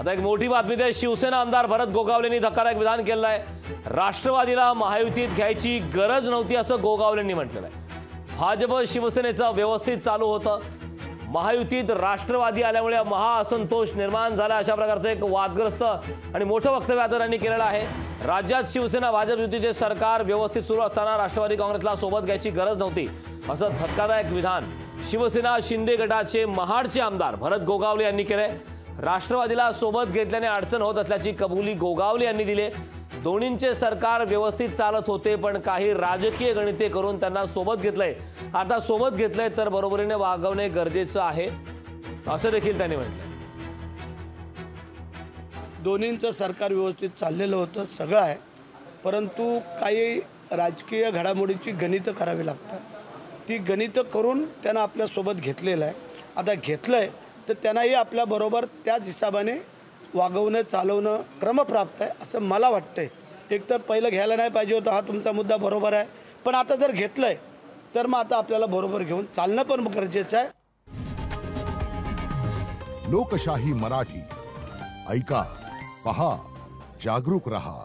आता एक मोठी बातमी आहे। शिवसेना आमदार भरत गोगावलेंनी धक्कादायक विधान केलं आहे। राष्ट्रवादीला महायुतीत घ्यायची गरज नव्हती असं गोगावलेंनी म्हटलेलं आहे। भाजप शिवसेनेचं व्यवस्थित चालू होतं, महायुतीत राष्ट्रवादी आल्यामुळे महाअसंतोष निर्माण झाला, अशा प्रकारचं एक वादग्रस्त आणि मोठं वक्तव्य आता त्यांनी केलेलं आहे। राज्यात शिवसेना भाजप युतीचे सरकार व्यवस्थित सुरू असताना राष्ट्रवादी काँग्रेसला सोबत घ्यायची गरज नव्हती असं धक्कादायक विधान शिवसेना शिंदे गटाचे महाडचे आमदार भरत गोगावले यांनी केलंय। राष्ट्रवादीला सोबत घेतल्याने अडचण होत असल्याची कबुली गोगावले यांनी दिली। दोन्हींचे सरकार व्यवस्थित चालत होते, पण काही राजकीय गणिते करून त्यांना सोबत घेतलंय। आता सोबत घेतलंय तर बरोबरीने वागवणे गरजेचं आहे असं देखील त्यांनी म्हटलं। दोन्हींचं सरकार व्यवस्थित चाललेलं होतं, सगळं आहे, परंतु काही राजकीय घडामोडींची गणितं करावी लागतात। ती गणितं करून त्यांना आपल्यासोबत घेतलेलं आहे। आता घेतलंय तर त्यांनाही आपल्याबरोबर त्याच हिसाबाने वागवणं चालवणं क्रमप्राप्त आहे असं मला वाटतंय। एकतर पहिलं घ्यायला नाही पाहिजे होतं, हा तुमचा मुद्दा बरोबर आहे, पण आता जर घेतलंय तर मग आता आपल्याला बरोबर घेऊन चालणं पण गरजेचं आहे। लोकशाही मराठी ऐका, पहा, जागरूक रहा।